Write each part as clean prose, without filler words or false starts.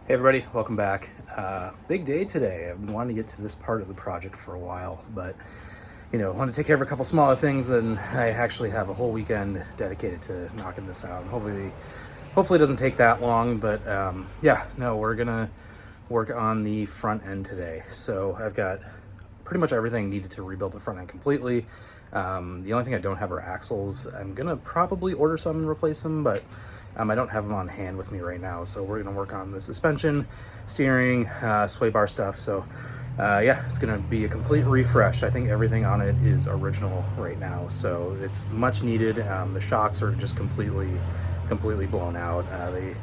Hey everybody, welcome back. Big day today. I've been wanting to get to this part of the project for a while, but I want to take care of a couple smaller things. Then I actually have a whole weekend dedicated to knocking this out. And hopefully it doesn't take that long. But we're gonna work on the front end today. So I've got pretty much everything needed to rebuild the front end completely. The only thing I don't have are axles. I'm gonna probably order some and replace them, but I don't have them on hand with me right now. So we're gonna work on the suspension, steering, sway bar stuff. So it's gonna be a complete refresh. I think everything on it is original right now, so it's much needed. The shocks are just completely blown out. They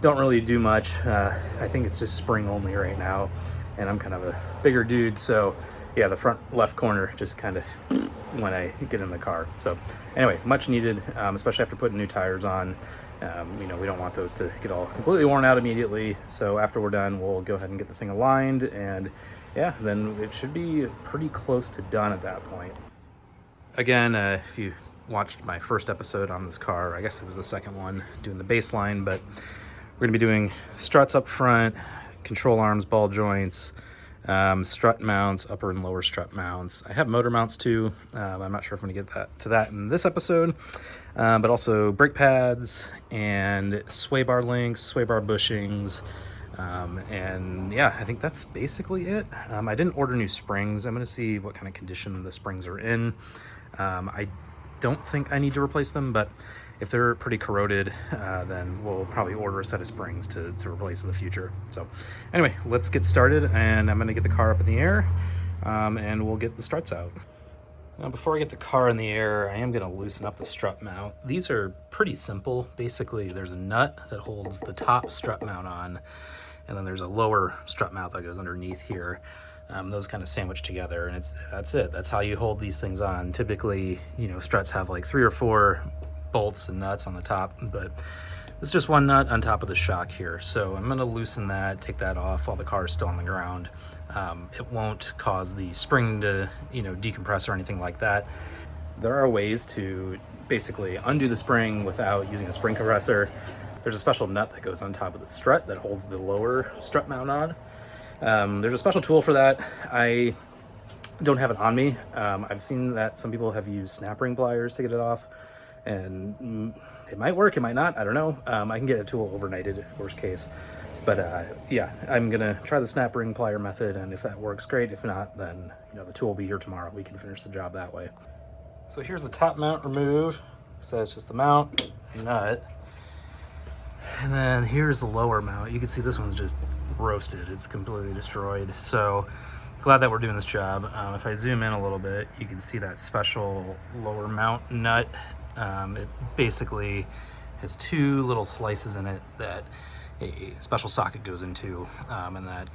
don't really do much. I think it's just spring only right now, and I'm kind of a bigger dude, so yeah, the front left corner just kind of when I get in the car. So anyway, much needed, especially after putting new tires on. We don't want those to get all completely worn out immediately. So after we're done, we'll go ahead and get the thing aligned, and then it should be pretty close to done at that point. Again, if you watched my first episode on this car, I guess it was the second one, doing the baseline, but we're gonna be doing struts up front, control arms, ball joints, strut mounts, upper and lower strut mounts. I have motor mounts too. I'm not sure if I'm gonna get to that in this episode, but also brake pads and sway bar links, sway bar bushings, I think that's basically it. I didn't order new springs. I'm gonna see what kind of condition the springs are in. I don't think I need to replace them, but if they're pretty corroded, then we'll probably order a set of springs to replace in the future. So anyway, let's get started, and I'm gonna get the car up in the air, and we'll get the struts out. Now, before I get the car in the air, I am gonna loosen up the strut mount. These are pretty simple. Basically, there's a nut that holds the top strut mount on, and then there's a lower strut mount that goes underneath here. Those kind of sandwich together, and that's it. That's how you hold these things on. Typically, struts have like 3 or 4 bolts and nuts on the top, but it's just one nut on top of the shock here. So I'm going to loosen that, take that off while the car is still on the ground. It won't cause the spring to decompress or anything like that. There are ways to basically undo the spring without using a spring compressor. There's a special nut that goes on top of the strut that holds the lower strut mount on. There's a special tool for that. I don't have it on me. I've seen that some people have used snap ring pliers to get it off, and it might work, it might not, I don't know. I can get a tool overnighted, worst case. But I'm gonna try the snap ring plier method, and if that works, great. If not, then the tool will be here tomorrow. We can finish the job that way. So here's the top mount removed. So it's just the mount, nut. And then here's the lower mount. You can see this one's just roasted. It's completely destroyed. So glad that we're doing this job. If I zoom in a little bit, you can see that special lower mount nut. It basically has 2 little slices in it that a special socket goes into, and that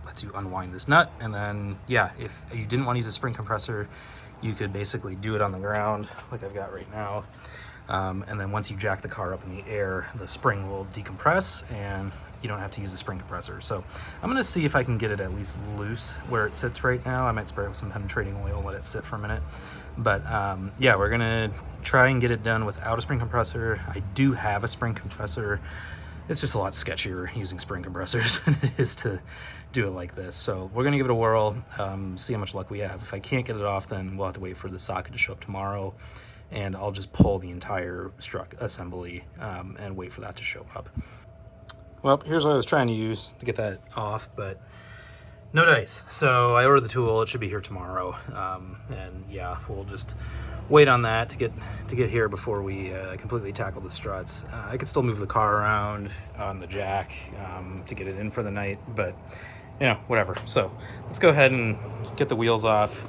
lets you unwind this nut. And then, if you didn't want to use a spring compressor, you could basically do it on the ground like I've got right now. And then once you jack the car up in the air, the spring will decompress and you don't have to use a spring compressor. So I'm gonna see if I can get it at least loose where it sits right now. I might spray it with some penetrating oil, let it sit for a minute. But we're gonna try and get it done without a spring compressor. I do have a spring compressor. It's just a lot sketchier using spring compressors than it is to do it like this. So we're gonna give it a whirl, see how much luck we have. If I can't get it off, then we'll have to wait for the socket to show up tomorrow, and I'll just pull the entire strut assembly and wait for that to show up. Well, here's what I was trying to use to get that off, but no dice. So I ordered the tool. It should be here tomorrow, we'll just wait on that to get here before we completely tackle the struts. I could still move the car around on the jack to get it in for the night, but whatever. So let's go ahead and get the wheels off.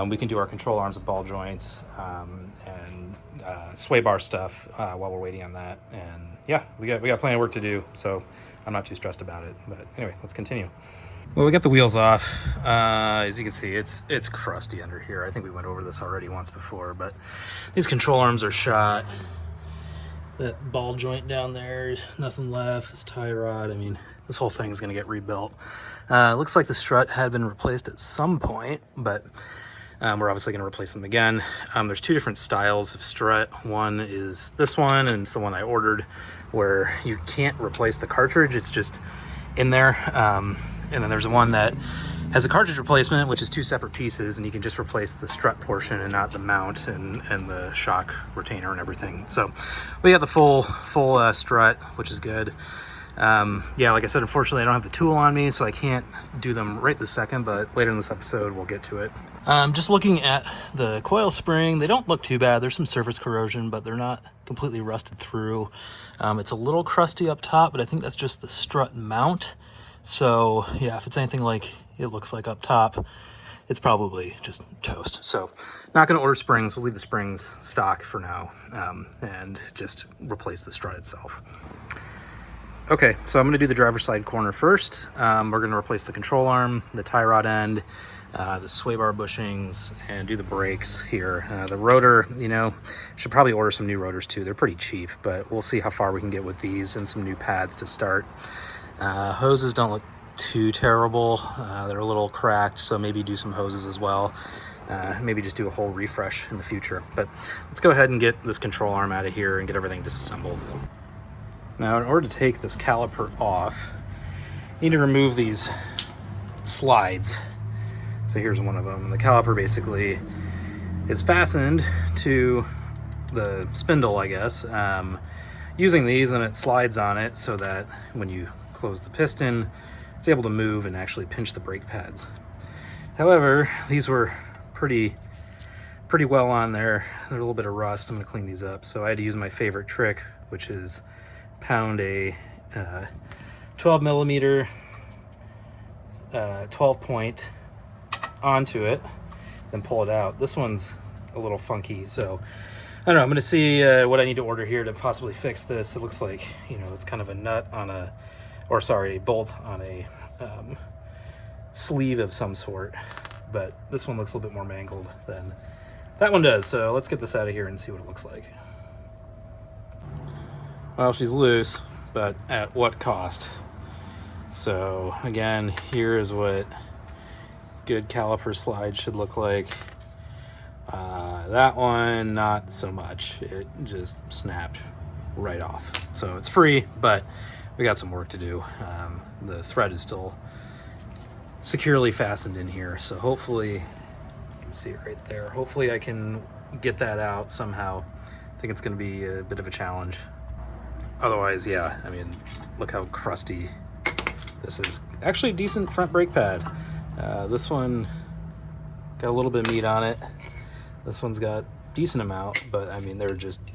We can do our control arms and ball joints and sway bar stuff while we're waiting on that. And we got plenty of work to do, so I'm not too stressed about it. But anyway, let's continue. Well, we got the wheels off. As you can see, it's crusty under here. I think we went over this already once before, but these control arms are shot. That ball joint down there, nothing left. This tie rod, I mean, this whole thing's gonna get rebuilt. Looks like the strut had been replaced at some point, but we're obviously gonna replace them again. There's 2 different styles of strut. One is this one, and it's the one I ordered, where you can't replace the cartridge. It's just in there. And then there's one that has a cartridge replacement, which is 2 separate pieces, and you can just replace the strut portion and not the mount and the shock retainer and everything. So we got the full strut, which is good. Yeah, like I said, unfortunately I don't have the tool on me, so I can't do them right this second, but later in this episode we'll get to it. Just looking at the coil spring, they don't look too bad. There's some surface corrosion, but they're not completely rusted through. It's a little crusty up top, but I think that's just the strut mount. So yeah, if it's anything like it looks like up top, it's probably just toast. So not going to order springs. We'll leave the springs stock for now, and just replace the strut itself. Okay, so I'm going to do the driver's side corner first. We're going to replace the control arm, the tie rod end, the sway bar bushings, and do the brakes here. The rotor, you know, should probably order some new rotors too. They're pretty cheap, but we'll see how far we can get with these and some new pads to start. Hoses don't look too terrible. They're a little cracked, so maybe do some hoses as well. Maybe just do a whole refresh in the future. But let's go ahead and get this control arm out of here and get everything disassembled. Now, in order to take this caliper off, you need to remove these slides. So here's one of them. The caliper basically is fastened to the spindle, I guess, using these, and it slides on it so that when you close the piston, it's able to move and actually pinch the brake pads. However, these were pretty well on there. There's a little bit of rust. I'm going to clean these up. So I had to use my favorite trick, which is pound a 12 millimeter 12 point onto it, then pull it out. This one's a little funky, so I don't know. I'm going to see what I need to order here to possibly fix this. It looks like, you know, it's kind of a nut on a, or sorry, a bolt on a sleeve of some sort, but this one looks a little bit more mangled than that one does. So let's get this out of here and see what it looks like. Well, she's loose, but at what cost? So again, here is what good caliper slide should look like. That one, not so much. It just snapped right off. So it's free, but we got some work to do. The thread is still securely fastened in here, so hopefully, you can see it right there. Hopefully I can get that out somehow. I think it's going to be a bit of a challenge. Otherwise, yeah, I mean, look how crusty this is. Actually, decent front brake pad. This one got a little bit of meat on it. This one's got decent amount, but I mean, they're just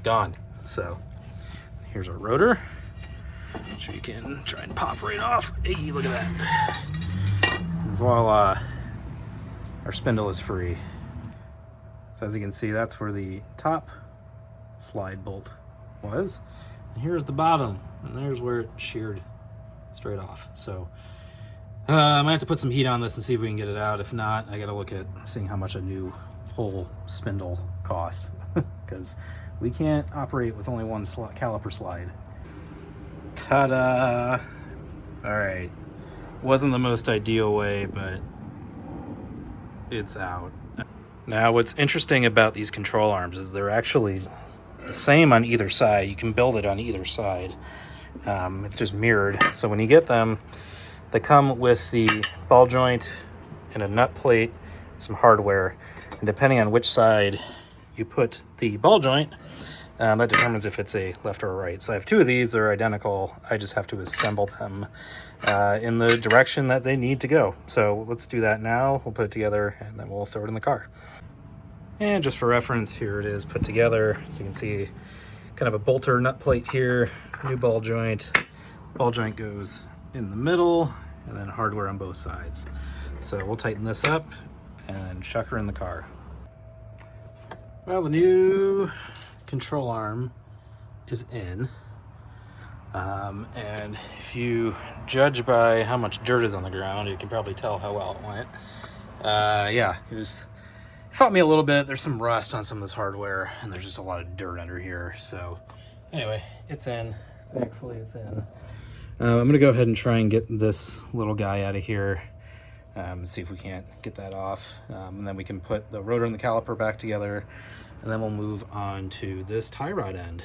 gone. So here's our rotor, which we can try and pop right off. Hey, look at that. And voila, our spindle is free. So as you can see, that's where the top slide bolt was, and here's the bottom, and there's where it sheared straight off. So I might have to put some heat on this and see if we can get it out. If not, I gotta look at seeing how much a new whole spindle costs, because we can't operate with only one caliper slide. Ta-da! All right, wasn't the most ideal way, but it's out. Now, what's interesting about these control arms is they're actually the same on either side. You can build it on either side. It's just mirrored. So when you get them, they come with the ball joint and a nut plate, some hardware, and depending on which side you put the ball joint, that determines if it's a left or a right. So I have 2 of these. They're identical. I just have to assemble them in the direction that they need to go. So let's do that now. We'll put it together and then we'll throw it in the car. And just for reference, here it is put together. So you can see kind of a bolter nut plate here, new ball joint. Ball joint goes in the middle, and then hardware on both sides. So we'll tighten this up and chuck her in the car. Well, the new control arm is in. And if you judge by how much dirt is on the ground, you can probably tell how well it went. Yeah, it fought me a little bit. There's some rust on some of this hardware, and there's just a lot of dirt under here. So anyway, it's in. Thankfully, it's in. I'm gonna go ahead and try and get this little guy out of here. See if we can't get that off. And then we can put the rotor and the caliper back together, and then we'll move on to this tie rod end.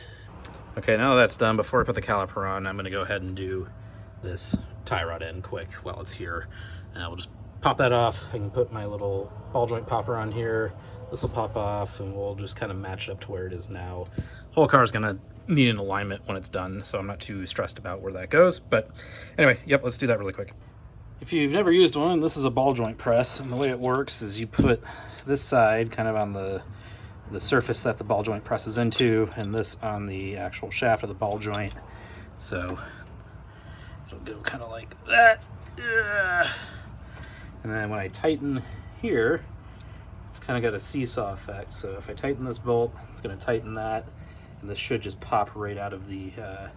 Okay, now that's done, before I put the caliper on, I'm going to go ahead and do this tie rod end quick while it's here. We'll just pop that off. I can put my little ball joint popper on here. This will pop off, and we'll just kind of match it up to where it is now. Whole car is going to need an alignment when it's done, so I'm not too stressed about where that goes. But anyway, yep, let's do that really quick. If you've never used one, this is a ball joint press, and the way it works is you put this side kind of on the surface that the ball joint presses into, and this on the actual shaft of the ball joint. So it'll go kind of like that. And then when I tighten here, it's kind of got a seesaw effect. So if I tighten this bolt, it's going to tighten that, and this should just pop right out of the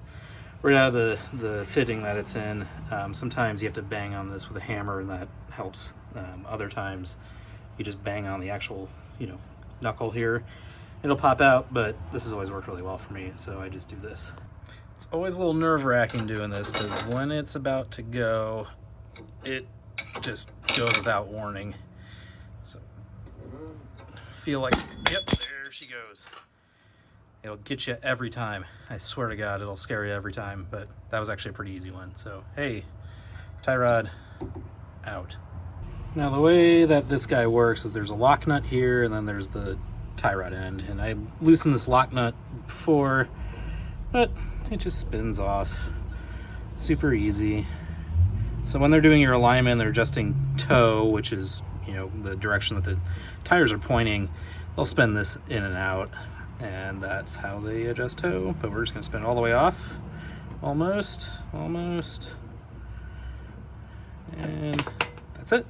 fitting that it's in. Sometimes you have to bang on this with a hammer, and that helps. Other times you just bang on the actual, knuckle here. It'll pop out, but this has always worked really well for me, so I just do this. It's always a little nerve-wracking doing this, because when it's about to go, it just goes without warning. So feel like, yep, there she goes. It'll get you every time. I swear to God, it'll scare you every time, but that was actually a pretty easy one. So hey, tie rod out. Now the way that this guy works is there's a lock nut here, and then there's the tie rod end, and I loosened this lock nut before, but it just spins off. Super easy. So when they're doing your alignment, they're adjusting toe, which is, the direction that the tires are pointing, they'll spin this in and out, and that's how they adjust toe. But we're just going to spin it all the way off. Almost. And that's it.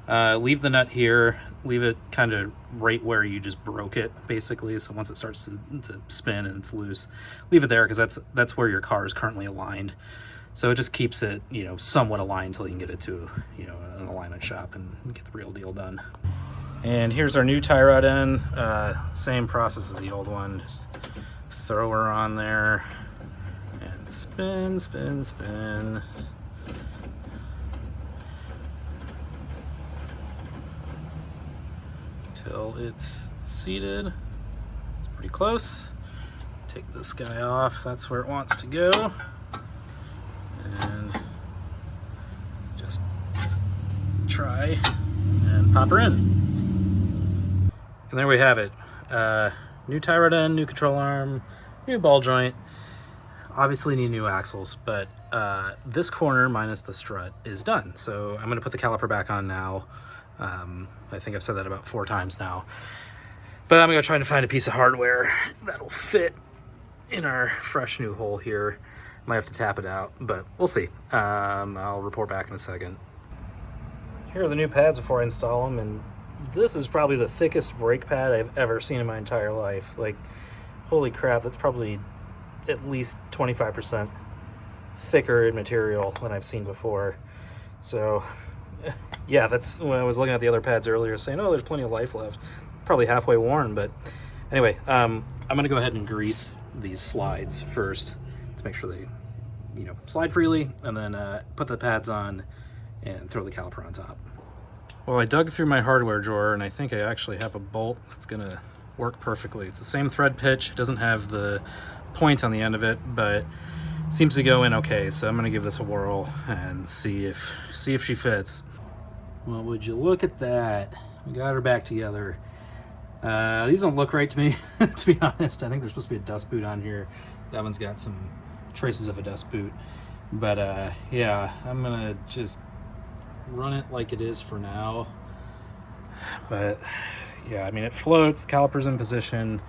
Leave the nut here, leave it kind of right where you just broke it, basically. So once it starts to spin and it's loose, leave it there, because that's where your car is currently aligned. So it just keeps it, somewhat aligned until you can get it to, an alignment shop and get the real deal done. And here's our new tie rod end. Same process as the old one. Just throw her on there and spin. Till it's seated. It's pretty close. Take this guy off, that's where it wants to go. And just try and pop her in. And there we have it. New tie rod end, new control arm, new ball joint. Obviously need new axles, but this corner minus the strut is done. So I'm going to put the caliper back on now. I think I've said that about 4 times now. But I'm going to try to find a piece of hardware that'll fit in our fresh new hole here. Might have to tap it out, but we'll see. I'll report back in a second. Here are the new pads before I install them, and this is probably the thickest brake pad I've ever seen in my entire life. Like, holy crap, that's probably at least 25% thicker in material than I've seen before. So yeah, that's when I was looking at the other pads earlier saying, oh, there's plenty of life left. Probably halfway worn, but anyway, I'm gonna go ahead and grease these slides first to make sure they, slide freely, and then put the pads on and throw the caliper on top. Well, I dug through my hardware drawer, and I think I actually have a bolt that's gonna work perfectly. It's the same thread pitch. It doesn't have the point on the end of it, but seems to go in okay. So I'm gonna give this a whirl and see if she fits. Well, would you look at that? We got her back together. These don't look right to me, to be honest. I think there's supposed to be a dust boot on here. That one's got some traces of a dust boot. But yeah, I'm gonna just run it like it is for now. But yeah, I mean, it floats, the caliper's in position.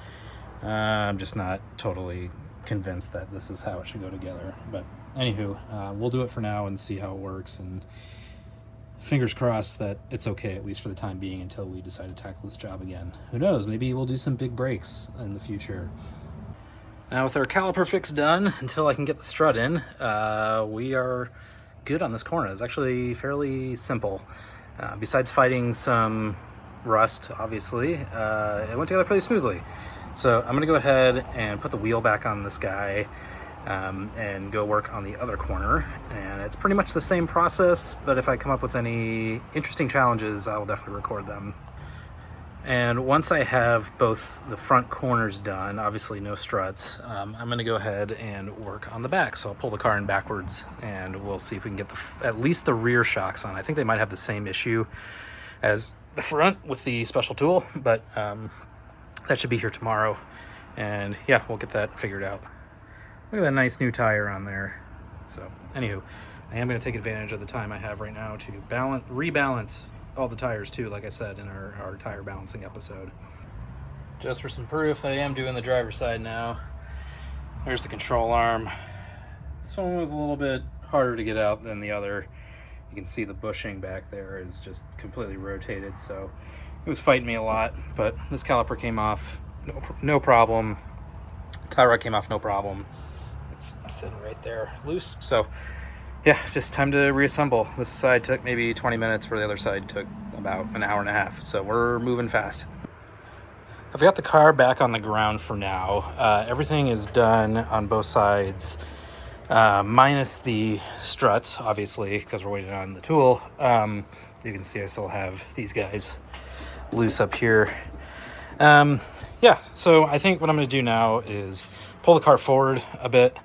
I'm just not totally convinced that this is how it should go together. But anywho, we'll do it for now and see how it works, and fingers crossed that it's okay, at least for the time being, until we decide to tackle this job again. Who knows, maybe we'll do some big breaks in the future. Now with our caliper fix done, until I can get the strut in, we are good on this corner. It's actually fairly simple. Besides fighting some rust, obviously, it went together pretty smoothly. So I'm gonna go ahead and put the wheel back on this guy and go work on the other corner. And it's pretty much the same process, but if I come up with any interesting challenges, I will definitely record them. And once I have both the front corners done, obviously no struts, I'm going to go ahead and work on the back. So I'll pull the car in backwards and we'll see if we can get at least the rear shocks on. I think they might have the same issue as the front with the special tool, but that should be here tomorrow. And yeah, we'll get that figured out. Look at that nice new tire on there. So anywho, I am going to take advantage of the time I have right now to rebalance all the tires too, like I said in our tire balancing episode. Just for some proof, I am doing the driver's side now. There's the control arm. This one was a little bit harder to get out than the other. You can see the bushing back there is just completely rotated, so it was fighting me a lot, but this caliper came off no problem. Tie rod came off no problem. It's sitting right there loose, so yeah, just time to reassemble. This side took maybe 20 minutes, where the other side took about an hour and a half. So we're moving fast. I've got the car back on the ground for now. Everything is done on both sides, minus the struts, obviously, because we're waiting on the tool. You can see I still have these guys loose up here. Yeah, so I think what I'm going to do now is pull the car forward a bit,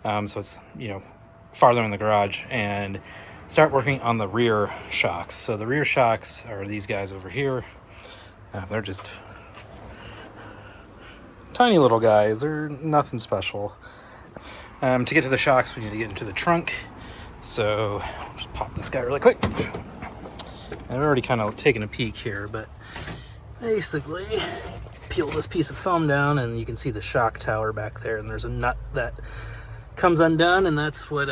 so it's, farther in the garage, and start working on the rear shocks. So the rear shocks are these guys over here. They're just tiny little guys. They're nothing special. To get to the shocks, we need to get into the trunk. So I'll just pop this guy really quick. I've already kind of taken a peek here, but basically peel this piece of foam down and you can see the shock tower back there, and there's a nut that comes undone, and that's what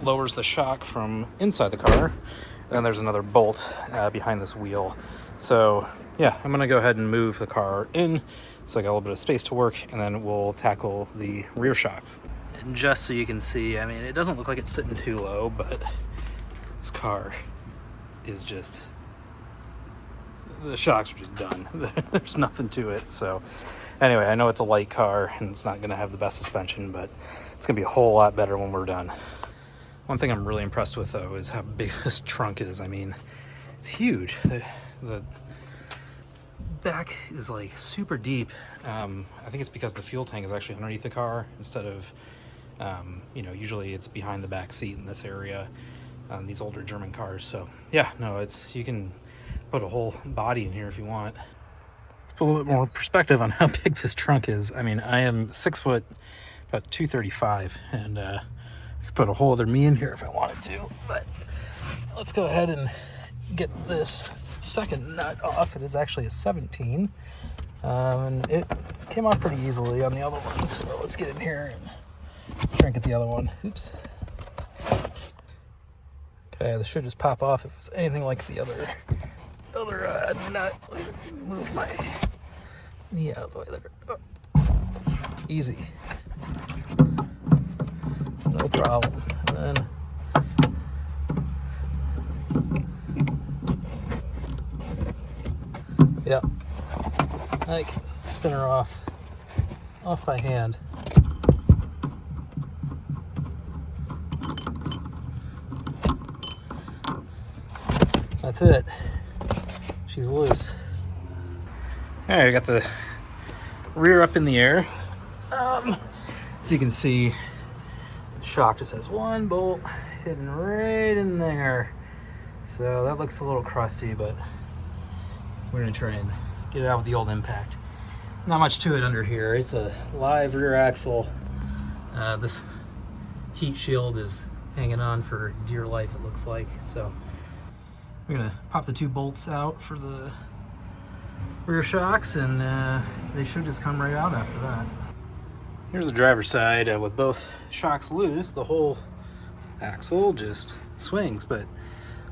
lowers the shock from inside the car. And then there's another bolt behind this wheel. So yeah, I'm gonna go ahead and move the car in so I got a little bit of space to work, and then we'll tackle the rear shocks. And just so you can see, I mean, it doesn't look like it's sitting too low, but this car is just, the shocks are just done. There's nothing to it. So anyway, I know it's a light car and it's not gonna have the best suspension, but it's gonna be a whole lot better when we're done. One thing I'm really impressed with though is how big this trunk is. I mean, it's huge. The back is like super deep. I think it's because the fuel tank is actually underneath the car instead of, usually it's behind the back seat in this area on these older German cars. So yeah, no, you can put a whole body in here if you want. Let's put a little bit more perspective on how big this trunk is. I mean, I am 6 foot, about 235, and I could put a whole other me in here if I wanted to, but let's go ahead and get this second nut off. It is actually a 17, and it came off pretty easily on the other one, so let's get in here and try and get the other one. Oops. Okay, this should just pop off if it's anything like the other nut. Move my knee out of the way there. Oh. Easy. No problem. And then yeah, I can spin her off by hand. That's it. She's loose. All right, I got the rear up in the air. So you can see, the shock just has one bolt hidden right in there. So that looks a little crusty, but we're gonna try and get it out with the old impact. Not much to it under here. It's a live rear axle. This heat shield is hanging on for dear life, it looks like. So we're gonna pop the 2 bolts out for the rear shocks, and they should just come right out after that. Here's the driver's side with both shocks loose. The whole axle just swings, but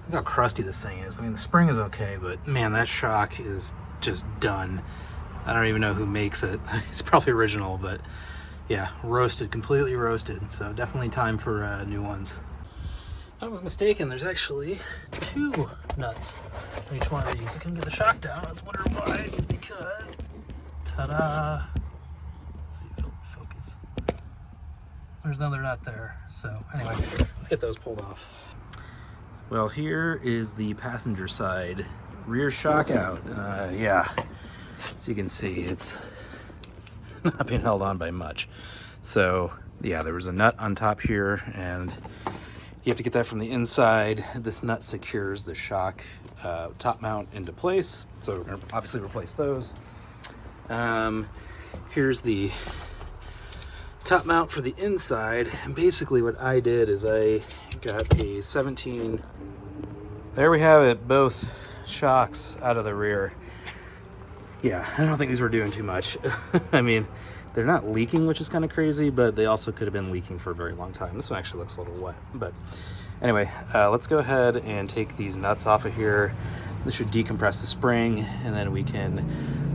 look how crusty this thing is. I mean, the spring is okay, but man, that shock is just done. I don't even know who makes it. It's probably original, but yeah, roasted, completely roasted. So definitely time for new ones. I was mistaken. There's actually 2 nuts in each one of these. I couldn't get the shock down. I was wondering why. It's because, ta-da! Let's see if it'll focus. There's another nut there. So anyway, let's get those pulled off. Well, here is the passenger side rear shock out. Yeah, So you can see it's not being held on by much. So yeah, there was a nut on top here, and you have to get that from the inside. This nut secures the shock top mount into place. So we're gonna obviously replace those. Here's the top mount for the inside. And basically what I did is I got a 17, there we have it, both shocks out of the rear. Yeah, I don't think these were doing too much. I mean, they're not leaking, which is kind of crazy, but they also could have been leaking for a very long time. This one actually looks a little wet, but anyway, let's go ahead and take these nuts off of here. This should decompress the spring, and then we can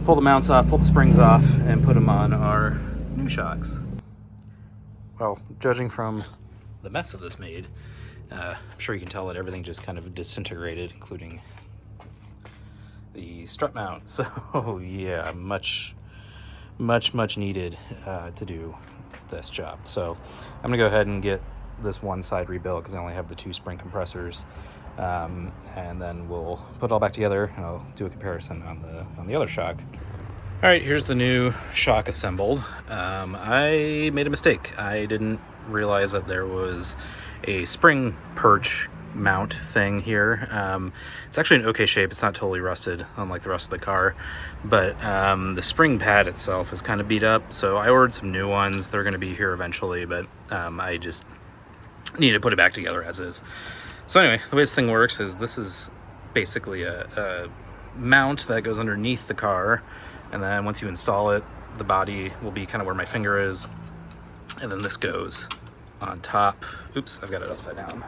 pull the mounts off, pull the springs off, and put them on our new shocks. Well, judging from the mess that this made, I'm sure you can tell that everything just kind of disintegrated, including the strut mount. So yeah, much needed to do this job. So I'm gonna go ahead and get this one side rebuilt because I only have the 2 spring compressors, and then we'll put it all back together, and I'll do a comparison on the other shock. All right, here's the new shock assembled. I made a mistake. I didn't realize that there was a spring perch mount thing here. It's actually in okay shape. It's not totally rusted unlike the rest of the car, but the spring pad itself is kind of beat up, so I ordered some new ones. They're going to be here eventually, but I just need to put it back together as is. So anyway, the way this thing works is this is basically a mount that goes underneath the car, and then once you install it, the body will be kind of where my finger is, and then this goes on top. Oops, I've got it upside down.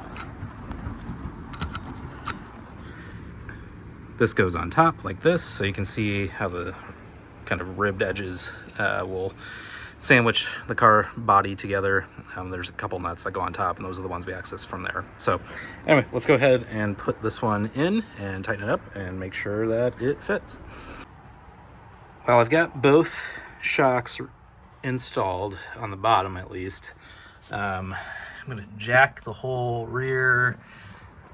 This goes on top like this, so you can see how the kind of ribbed edges will sandwich the car body together. There's a couple nuts that go on top, and those are the ones we access from there. So anyway, let's go ahead and put this one in and tighten it up and make sure that it fits. Well, I've got both shocks installed on the bottom at least. I'm gonna jack the whole rear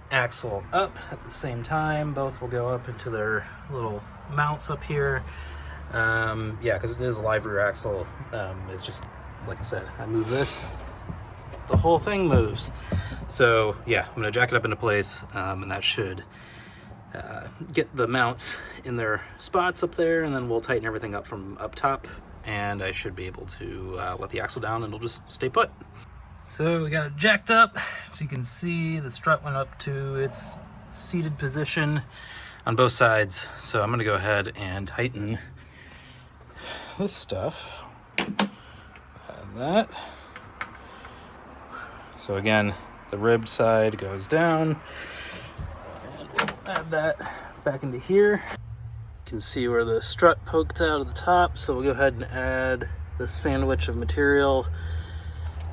axle up at the same time. Both will go up into their little mounts up here. Yeah, because it is a live rear axle. It's just, like I said, I move this, the whole thing moves. So yeah, I'm gonna jack it up into place, and that should get the mounts in their spots up there, and then we'll tighten everything up from up top, and I should be able to let the axle down and it'll just stay put. So we got it jacked up, so you can see the strut went up to its seated position on both sides. So I'm gonna go ahead and tighten this stuff, add that. So again, the ribbed side goes down, and we'll add that back into here. You can see where the strut poked out of the top, so we'll go ahead and add the sandwich of material.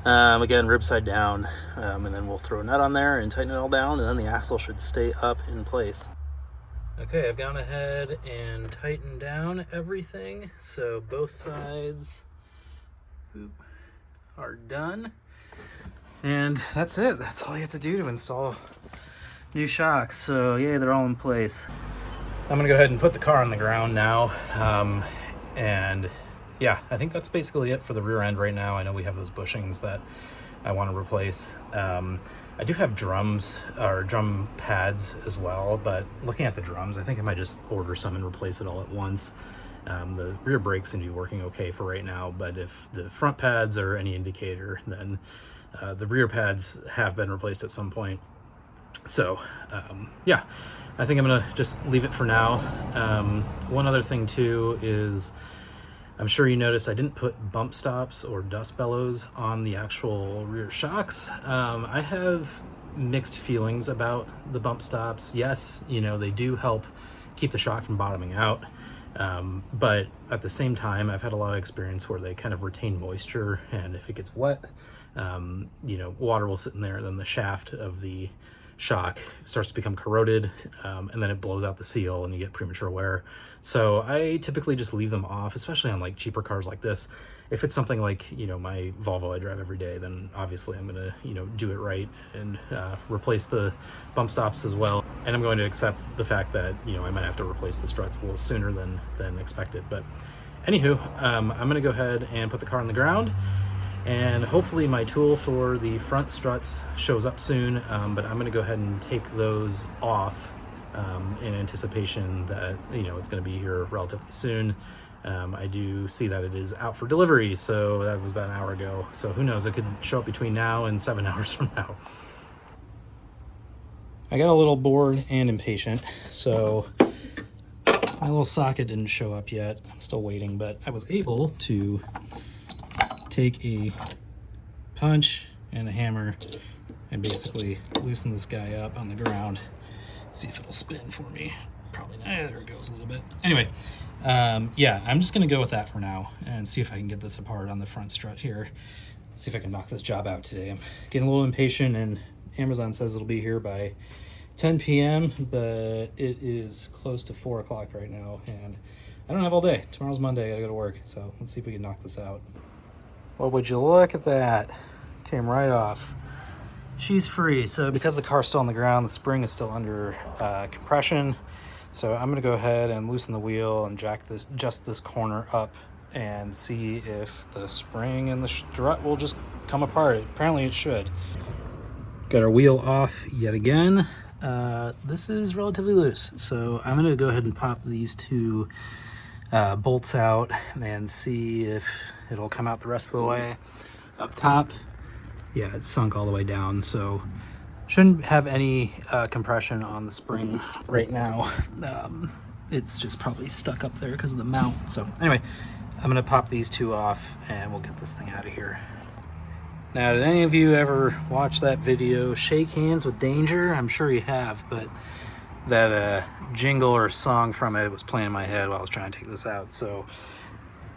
Again, rib side down, and then we'll throw a nut on there and tighten it all down, and then the axle should stay up in place. Okay, I've gone ahead and tightened down everything, so both sides are done. And that's it. That's all you have to do to install new shocks. So yeah, they're all in place. I'm gonna go ahead and put the car on the ground now. And yeah, I think that's basically it for the rear end right now. I know we have those bushings that I want to replace. I do have drums or drum pads as well, but looking at the drums, I think I might just order some and replace it all at once. The rear brakes seem to be working okay for right now, but if the front pads are any indicator, then the rear pads have been replaced at some point. So yeah, I think I'm gonna just leave it for now. One other thing too is, I'm sure you noticed I didn't put bump stops or dust bellows on the actual rear shocks. I have mixed feelings about the bump stops. Yes, you know, they do help keep the shock from bottoming out. But at the same time, I've had a lot of experience where they kind of retain moisture, and if it gets wet, you know, water will sit in there, and then the shaft of the shock starts to become corroded, and then it blows out the seal and you get premature wear. So I typically just leave them off, especially on like cheaper cars like this. If it's something like, you know, my Volvo I drive every day, then obviously I'm gonna, you know, do it right and replace the bump stops as well. and I'm going to accept the fact that, you know, I might have to replace the struts a little sooner than expected. But anywho, I'm going to go ahead and put the car on the ground, and hopefully my tool for the front struts shows up soon, but I'm going to go ahead and take those off in anticipation that, you know, it's going to be here relatively soon. I do see that it is out for delivery, so that was about an hour ago. So who knows, it could show up between now and 7 hours from now. I got a little bored and impatient, so my little socket didn't show up yet. I'm still waiting, but I was able to take a punch and a hammer and basically loosen this guy up on the ground. See if it'll spin for me. Probably not. There it goes a little bit. Anyway, yeah, I'm just gonna go with that for now and see if I can get this apart on the front strut here. See if I can knock this job out today. I'm getting a little impatient, and Amazon says it'll be here by 10 p.m., but it is close to 4 o'clock right now, and I don't have all day. Tomorrow's Monday, I gotta go to work, so let's see if we can knock this out. Well, would you look at that? Came right off. She's free. So because the car's still on the ground, the spring is still under compression. So I'm gonna go ahead and loosen the wheel and jack just this corner up and see if the spring and the strut will just come apart. Apparently it should. Got our wheel off yet again. This is relatively loose, so I'm gonna go ahead and pop these two bolts out and see if it'll come out the rest of the way. Up top, yeah, it's sunk all the way down, so shouldn't have any compression on the spring right now. It's just probably stuck up there because of the mount. So anyway, I'm gonna pop these two off and we'll get this thing out of here. Now, did any of you ever watch that video, Shake Hands with Danger? I'm sure you have, but that jingle or song from it was playing in my head while I was trying to take this out. So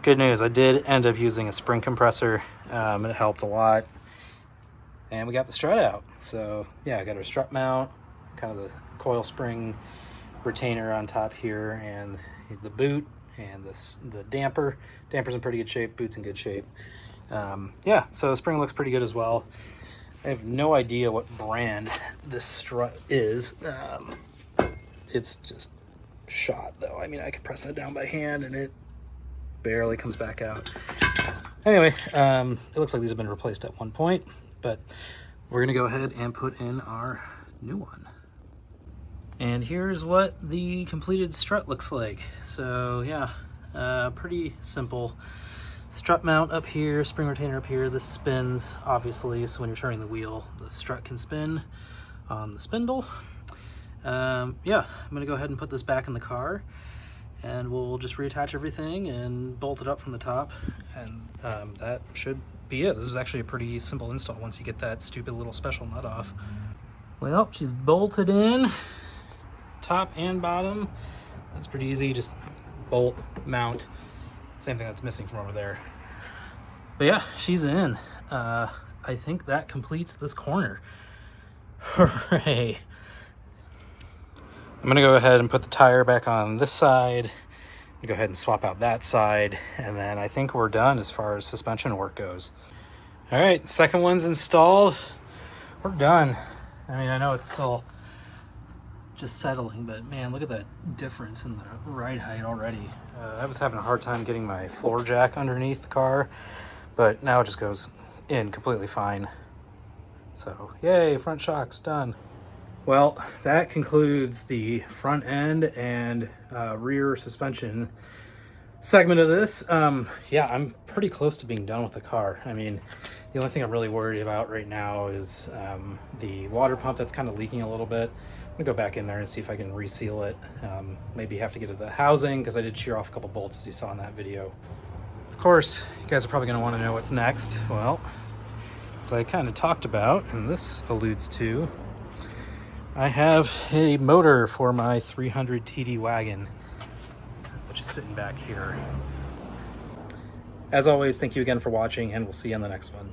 good news, I did end up using a spring compressor. It helped a lot. And we got the strut out. So yeah, I got our strut mount, kind of the coil spring retainer on top here, and the boot, and the damper. Damper's in pretty good shape, boot's in good shape. Yeah, so the spring looks pretty good as well. I have no idea what brand this strut is. It's just shot though. I mean, I could press that down by hand and it barely comes back out. Anyway, it looks like these have been replaced at one point, but we're gonna go ahead and put in our new one. And here's what the completed strut looks like. So yeah, pretty simple. Strut mount up here, spring retainer up here. This spins, obviously, so when you're turning the wheel, the strut can spin on the spindle. Yeah, I'm gonna go ahead and put this back in the car, and we'll just reattach everything and bolt it up from the top, and that should be it. This is actually a pretty simple install once you get that stupid little special nut off. Well, she's bolted in, top and bottom. That's pretty easy, just bolt, mount. Same thing that's missing from over there. But yeah, she's in. I think that completes this corner. Hooray. I'm gonna go ahead and put the tire back on this side. Go ahead and swap out that side, and then I think we're done as far as suspension work goes. All right, second one's installed. We're done. I mean, I know it's still just settling, but man, look at that difference in the ride height already. I was having a hard time getting my floor jack underneath the car, but now it just goes in completely fine. So yay, front shock's done. Well, that concludes the front end and rear suspension segment of this. Yeah, I'm pretty close to being done with the car. I mean, the only thing I'm really worried about right now is the water pump that's kind of leaking a little bit. I'm gonna go back in there and see if I can reseal it. Maybe have to get to the housing, because I did shear off a couple bolts as you saw in that video. Of course, you guys are probably gonna wanna know what's next. Well, as I kind of talked about, and this alludes to, I have a motor for my 300 TD wagon, which is sitting back here. As always, thank you again for watching, and we'll see you on the next one.